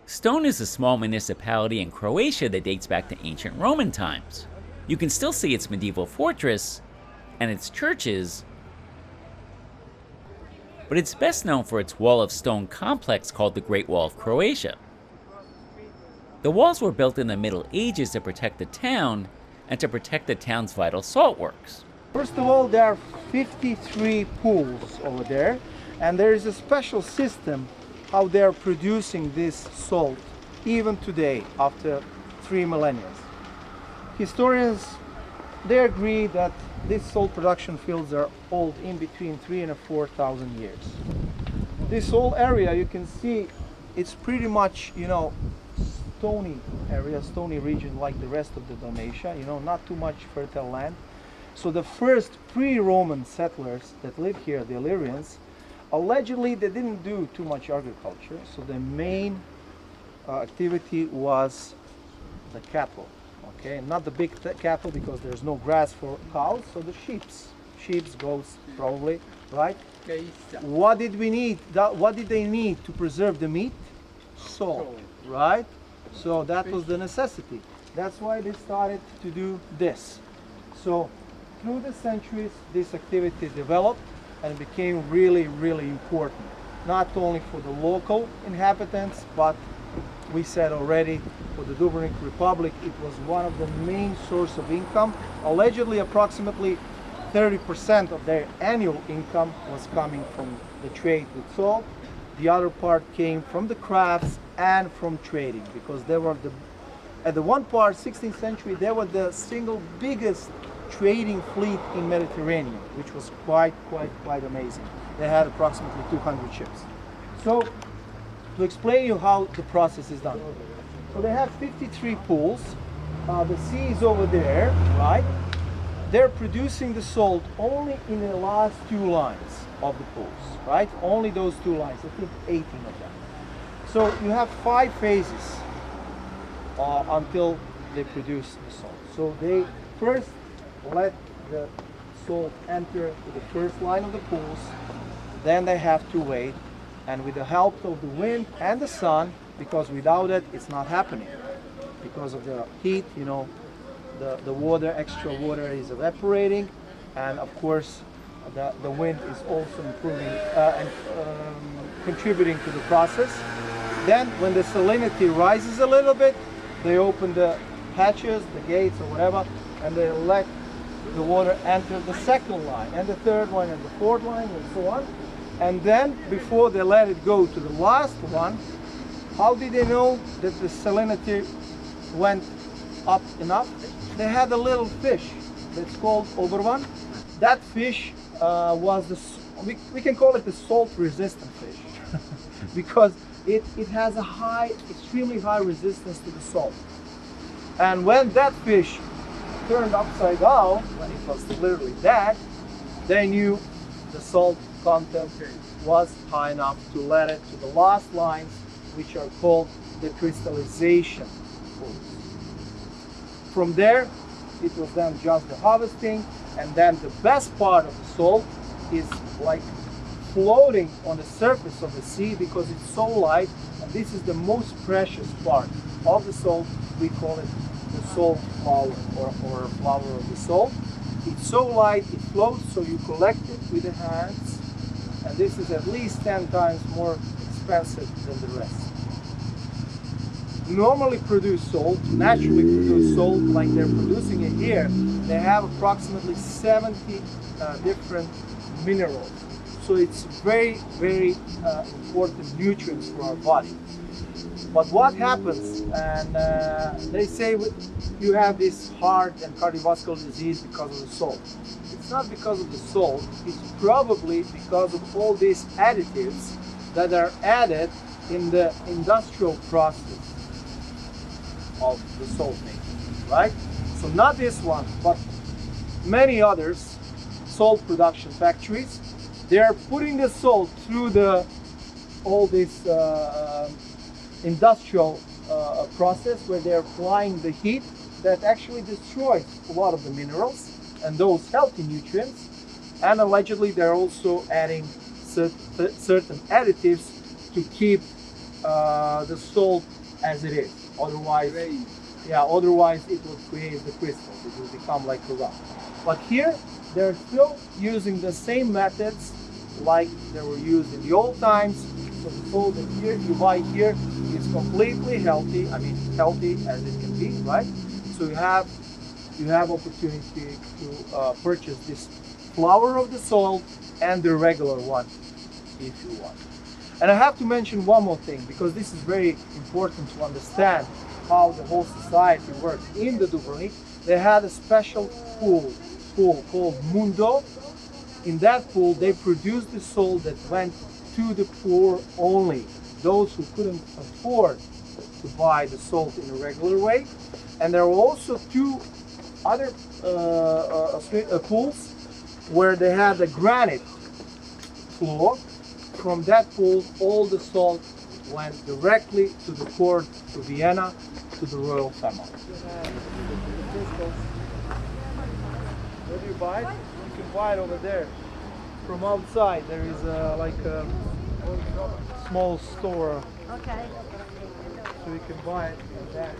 Ston is a small municipality in Croatia that dates back to ancient Roman times. You can still see its medieval fortress and its churches, but it's best known for its wall of stone complex called the Great Wall of Croatia. The walls were built in the Middle Ages to protect the town and to protect the town's vital salt works. First of all, there are 53 pools over there, and there is a special system how they are producing this salt even today after 3 millennia. Historians, they agree that these salt production fields are old in between 3,000 and 4,000 years. This whole area, you can see, it's pretty much, stony area, stony region like the rest of the Dalmatia, not too much fertile land. So the first pre-Roman settlers that lived here, the Illyrians, allegedly they didn't do too much agriculture, so the main activity was the cattle. Okay, not the big cattle because there's no grass for cows, so the sheep, goats probably, right? What did we need? What did they need to preserve the meat? Salt, right? So that was the necessity. That's why they started to do this. So through the centuries, this activity developed and became really, really important. Not only for the local inhabitants, but we said already for the Dubrovnik Republic, it was one of the main source of income. Allegedly, approximately 30% of their annual income was coming from the trade with salt. The other part came from the crafts and from trading, because they were at the one part, 16th century, they were the single biggest trading fleet in Mediterranean, which was quite amazing. They had approximately 200 ships. So to explain you how the process is done. So they have 53 pools. The sea is over there, right? They're producing the salt only in the last 2 lines of the pools, right? Only those 2 lines, I think 18 of them. So you have 5 phases until they produce the salt. So they first let the salt enter to the first line of the pools, then they have to wait, and with the help of the wind and the sun, because without it, it's not happening. Because of the heat, the water, extra water is evaporating, and of course, the wind is also improving and contributing to the process. Then, when the salinity rises a little bit, they open the hatches, the gates, or whatever, and they let the water enter the second line, and the third one, and the fourth line, and so on. And then, before they let it go to the last one, how did they know that the salinity went up enough? They had a little fish that's called obervan. That fish was we can call it the salt-resistant fish because it has a extremely high resistance to the salt. And when that fish turned upside down, when it was literally dead, they knew the salt content was high enough to let it to the last lines, which are called the crystallization pools. From there, it was then just the harvesting, and then the best part of the salt is like floating on the surface of the sea because it's so light, and this is the most precious part of the salt. We call it the salt flower or flower of the salt. It's so light, it floats, so you collect it with the hands, and this is at least 10 times more expensive than the rest. Normally produced salt, naturally produced salt, like they're producing it here, they have approximately 70 different minerals. So it's very, very important nutrients for our body. But what happens, and they say you have this heart and cardiovascular disease because of the salt. It's not because of the salt, it's probably because of all these additives that are added in the industrial process of the salt making, right? So not this one, but many others, salt production factories, they are putting the salt through all this industrial process where they're applying the heat that actually destroys a lot of the minerals and those healthy nutrients, and allegedly they're also adding certain additives to keep the salt as it is. Otherwise, otherwise it will create the crystals. It will become like a rock. But here, they're still using the same methods like they were used in the old times. So the salt that here you buy here is completely healthy. I mean, healthy as it can be, right? So you have opportunity to purchase this flour of the salt and the regular one if you want. And I have to mention one more thing, because this is very important to understand how the whole society works. In the Dubrovnik, they had a special pool called Mundo. In that pool, they produced the salt that went to the poor only, those who couldn't afford to buy the salt in a regular way. And there were also two other pools where they had a granite floor. From that pool, all the salt went directly to the court, to Vienna, to the royal family. Where do you buy it? You can buy it over there. From outside, there is like a small store. Okay. So you can buy it and that.